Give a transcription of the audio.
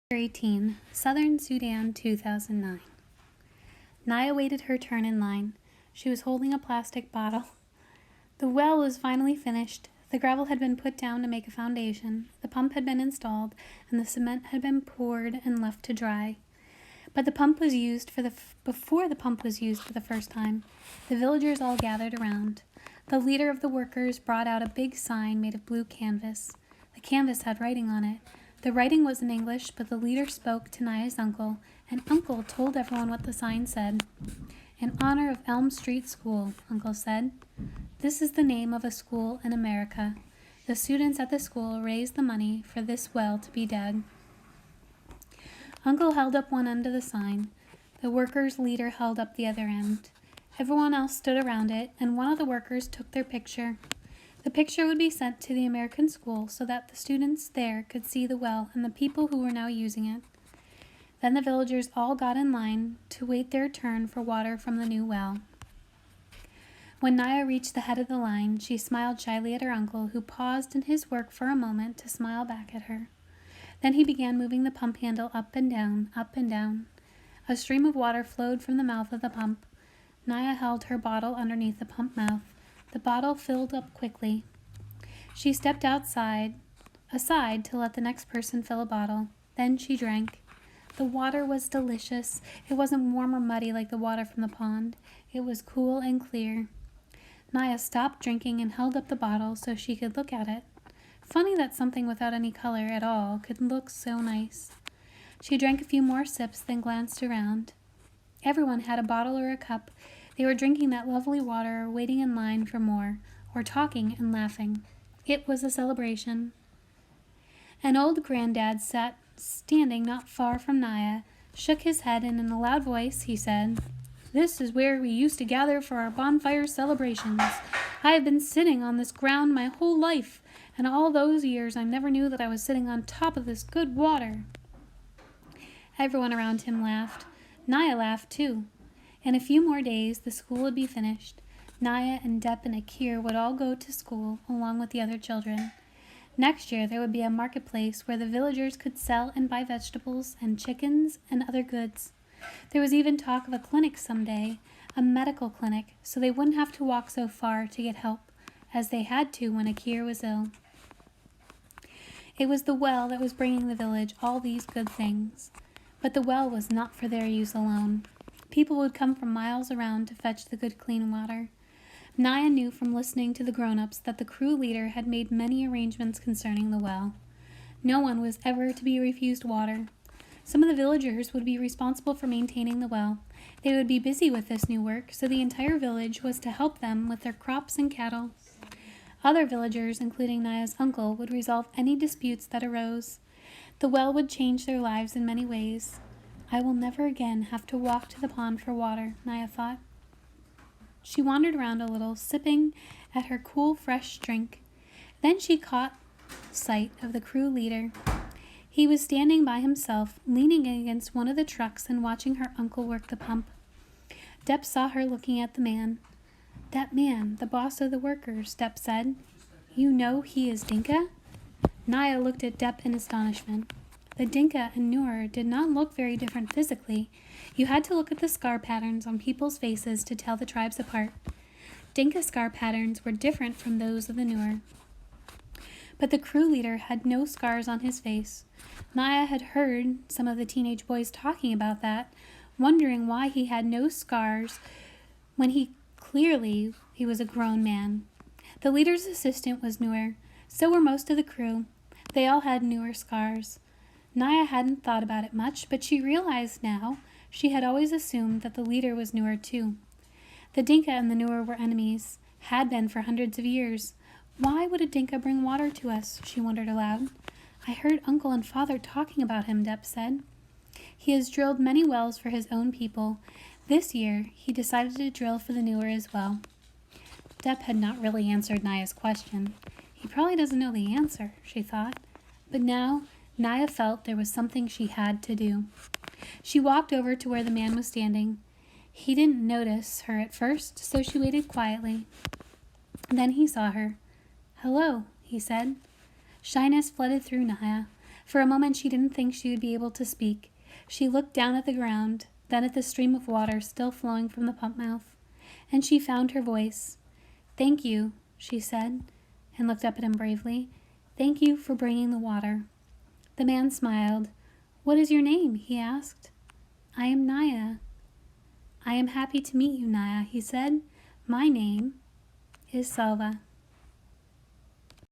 18, Southern Sudan, 2009. Naya waited her turn in line. She was holding a plastic bottle. The well was finally finished. The gravel had been put down to make a foundation. The pump had been installed, and the cement had been poured and left to dry. But before the pump was used for the first time, the villagers all gathered around. The leader of the workers brought out a big sign made of blue canvas. The canvas had writing on it. The writing was in English, but the leader spoke to Naya's uncle, and Uncle told everyone what the sign said. In honor of Elm Street School, Uncle said. This is the name of a school in America. The students at the school raised the money for this well to be dug. Uncle held up one end of the sign. The workers' leader held up the other end. Everyone else stood around it, and one of the workers took their picture. The picture would be sent to the American school so that the students there could see the well and the people who were now using it. Then the villagers all got in line to wait their turn for water from the new well. When Naya reached the head of the line, she smiled shyly at her uncle, who paused in his work for a moment to smile back at her. Then he began moving the pump handle up and down, up and down. A stream of water flowed from the mouth of the pump. Naya held her bottle underneath the pump mouth. The bottle filled up quickly. She stepped aside to let the next person fill a bottle. Then she drank. The water was delicious. It wasn't warm or muddy like the water from the pond. It was cool and clear. Naya stopped drinking and held up the bottle so she could look at it. Funny that something without any color at all could look so nice. She drank a few more sips, then glanced around. Everyone had a bottle or a cup. They were drinking that lovely water or waiting in line for more, or talking and laughing. It was a celebration. An old granddad sat standing not far from Naya, shook his head, and in a loud voice he said, "This is where we used to gather for our bonfire celebrations. I have been sitting on this ground my whole life, and all those years I never knew that I was sitting on top of this good water." Everyone around him laughed. Naya laughed too. In a few more days, the school would be finished. Naya and Dep and Akir would all go to school along with the other children. Next year, there would be a marketplace where the villagers could sell and buy vegetables and chickens and other goods. There was even talk of a clinic someday, a medical clinic, so they wouldn't have to walk so far to get help, as they had to when Akir was ill. It was the well that was bringing the village all these good things. But the well was not for their use alone. People would come from miles around to fetch the good clean water. Naya knew from listening to the grown-ups that the crew leader had made many arrangements concerning the well. No one was ever to be refused water. Some of the villagers would be responsible for maintaining the well. They would be busy with this new work, so the entire village was to help them with their crops and cattle. Other villagers, including Naya's uncle, would resolve any disputes that arose. The well would change their lives in many ways. I will never again have to walk to the pond for water, Naya thought. She wandered around a little, sipping at her cool, fresh drink. Then she caught sight of the crew leader. He was standing by himself, leaning against one of the trucks and watching her uncle work the pump. Dep saw her looking at the man. "That man, the boss of the workers," Dep said. "You know he is Dinka?" Naya looked at Dep in astonishment. The Dinka and Nur did not look very different physically. You had to look at the scar patterns on people's faces to tell the tribes apart. Dinka scar patterns were different from those of the Nur. But the crew leader had no scars on his face. Naya had heard some of the teenage boys talking about that, wondering why he had no scars when he was a grown man. The leader's assistant was Nur. So were most of the crew. They all had Nur scars. Naya hadn't thought about it much, but she realized now she had always assumed that the leader was Nur too. The Dinka and the Nur were enemies, had been for hundreds of years. Why would a Dinka bring water to us? She wondered aloud. I heard Uncle and Father talking about him, Dep said. He has drilled many wells for his own people. This year, he decided to drill for the Nur as well. Dep had not really answered Naya's question. He probably doesn't know the answer, she thought. But now, Naya felt there was something she had to do. She walked over to where the man was standing. He didn't notice her at first, so she waited quietly. Then he saw her. "Hello," he said. Shyness flooded through Naya. For a moment she didn't think she would be able to speak. She looked down at the ground, then at the stream of water still flowing from the pump mouth, and she found her voice. "Thank you," she said, and looked up at him bravely. "Thank you for bringing the water." The man smiled. "What is your name?" he asked. "I am Naya." "I am happy to meet you, Naya," he said. "My name is Salva."